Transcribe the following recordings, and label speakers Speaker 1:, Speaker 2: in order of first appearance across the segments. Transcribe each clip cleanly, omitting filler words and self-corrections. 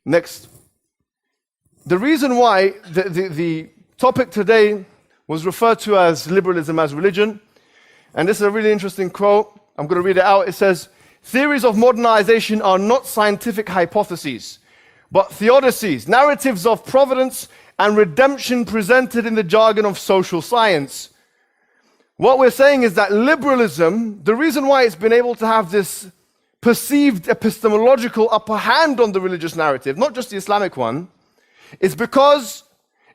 Speaker 1: Next. The reason why the topic today was referred to as liberalism as religion, and this is a really interesting quote. I'm going to read it out. It says, "Theories of modernization are not scientific hypotheses, but theodicies, narratives of providence and redemption presented in the jargon of social science." What we're saying is that liberalism, the reason why it's been able to have this perceived epistemological upper hand on the religious narrative, not just the Islamic one, is because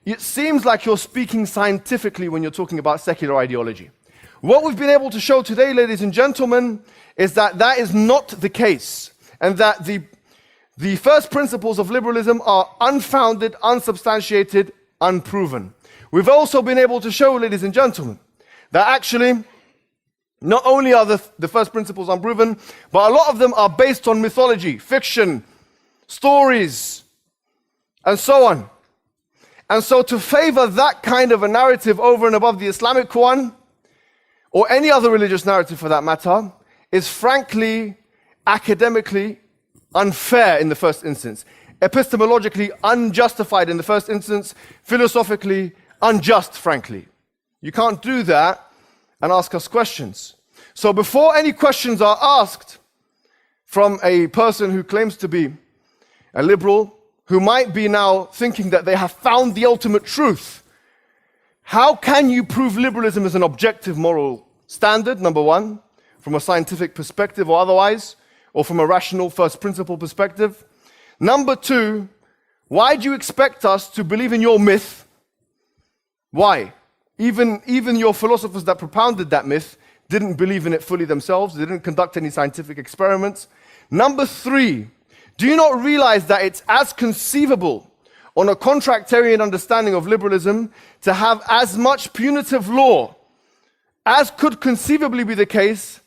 Speaker 1: it seems like you're speaking scientifically when you're talking about secular ideology. What we've been able to show today, ladies and gentlemen, is that that is not the case, and that the first principles of liberalism are unfounded, unsubstantiated, unproven. We've also been able to show, ladies and gentlemen, that actually not only are the first principles unproven, but a lot of them are based on mythology, fiction, stories, and so on. And so to favor that kind of a narrative over and above the Islamic one, or any other religious narrative for that matter, is frankly, academically unfair in the first instance, epistemologically unjustified in the first instance, philosophically unjust, frankly. You can't do that and ask us questions. So before any questions are asked from a person who claims to be a liberal, who might be now thinking that they have found the ultimate truth, how can you prove liberalism as an objective moral standard, number one, from a scientific perspective or otherwise, or from a rational first principle perspective? Number two, why do you expect us to believe in your myth? Why? Even your philosophers that propounded that myth didn't believe in it fully themselves. They didn't conduct any scientific experiments. Number three, do you not realize that it's as conceivable on a contractarian understanding of liberalism to have as much punitive law as could conceivably be the case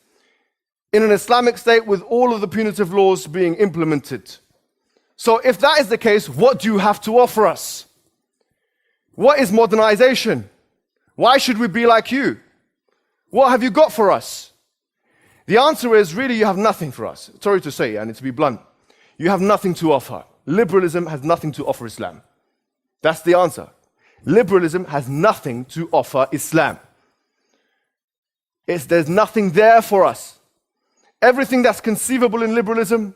Speaker 1: in an Islamic state with all of the punitive laws being implemented? So if that is the case, what do you have to offer us? What is modernization? Why should we be like you? What have you got for us? The answer is, really, you have nothing for us. Sorry to say, and to be blunt. You have nothing to offer. Liberalism has nothing to offer Islam. That's the answer. Liberalism has nothing to offer Islam. There's nothing there for us. Everything that's conceivable in liberalism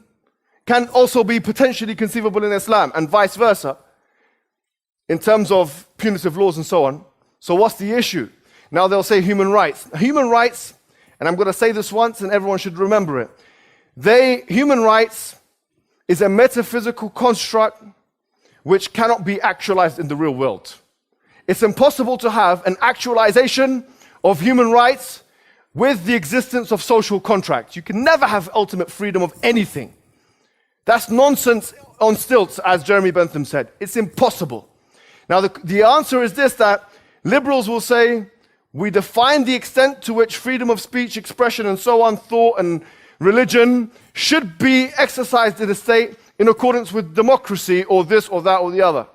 Speaker 1: can also be potentially conceivable in Islam, and vice versa, in terms of punitive laws and so on. So what's the issue? Now they'll say human rights. Human rights, and I'm going to say this once and everyone should remember it. Human rights is a metaphysical construct which cannot be actualized in the real world. It's impossible to have an actualization of human rights with the existence of social contracts. You can never have ultimate freedom of anything. That's nonsense on stilts, as Jeremy Bentham said. It's impossible. Now the answer is this, that liberals will say, we define the extent to which freedom of speech, expression, and so on, thought and religion should be exercised in a state in accordance with democracy, or this or that or the other.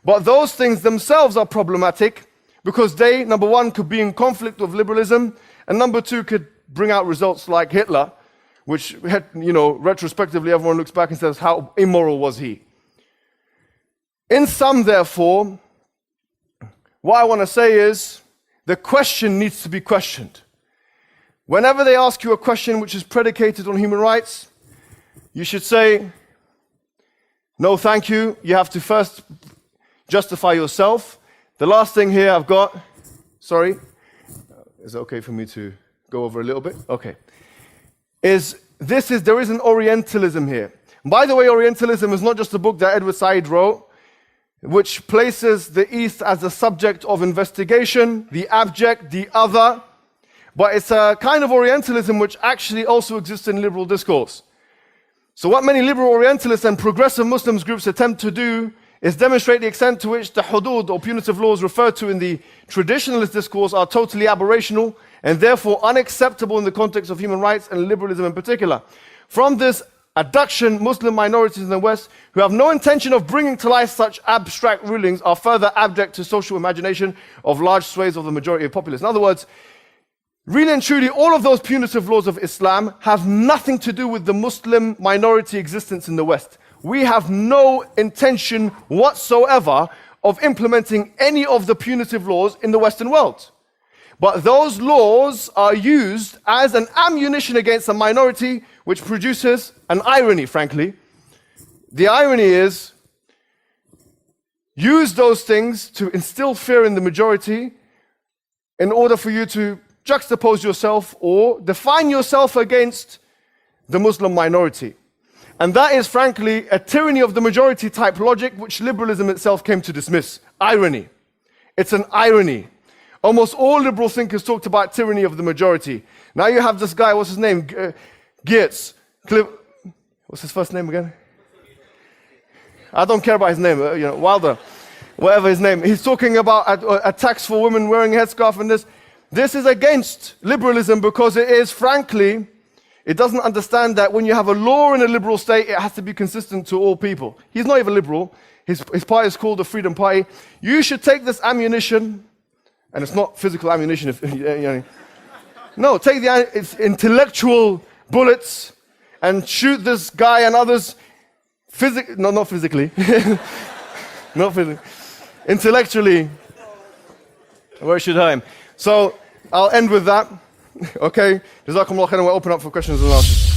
Speaker 1: But those things themselves are problematic because they, number one, could be in conflict with liberalism, and number two, could bring out results like Hitler, which, retrospectively everyone looks back and says, how immoral was he? In sum, therefore, what I want to say is, the question needs to be questioned. Whenever they ask you a question which is predicated on human rights, you should say, no, thank you. You have to first justify yourself. The last thing here I've got, sorry, is it okay for me to go over a little bit? Okay. There is an Orientalism here. By the way, Orientalism is not just a book that Edward Said wrote, which places the East as a subject of investigation, the abject, the other, but it's a kind of Orientalism which actually also exists in liberal discourse. So what many liberal Orientalists and progressive Muslims groups attempt to do is demonstrate the extent to which the hudud or punitive laws referred to in the traditionalist discourse are totally aberrational and therefore unacceptable in the context of human rights and liberalism in particular. From this adduction, Muslim minorities in the West who have no intention of bringing to life such abstract rulings are further abject to social imagination of large swathes of the majority of populace. In other words, really and truly, all of those punitive laws of Islam have nothing to do with the Muslim minority existence in the West. we have no intention whatsoever of implementing any of the punitive laws in the Western world. But those laws are used as an ammunition against a minority, which produces an irony, frankly. The irony is, use those things to instill fear in the majority in order for you to juxtapose yourself or define yourself against the Muslim minority. And that is, frankly, a tyranny of the majority type logic, which liberalism itself came to dismiss. Irony. It's an irony. Almost all liberal thinkers talked about tyranny of the majority. Now you have this guy, what's his name? Geertz. What's his first name again? I don't care about his name, Wilder. Whatever his name. He's talking about attacks for women wearing a headscarf and this. This is against liberalism because it is, frankly, it doesn't understand that when you have a law in a liberal state, it has to be consistent to all people. He's not even liberal. His party is called the Freedom Party. You should take this ammunition, and it's not physical ammunition. No, take it's intellectual bullets and shoot this guy and others. Not physically. Not physically. Intellectually. Where should I aim? So I'll end with that. Okay. Jazakum Allah khairan. We'll open up for questions and answers.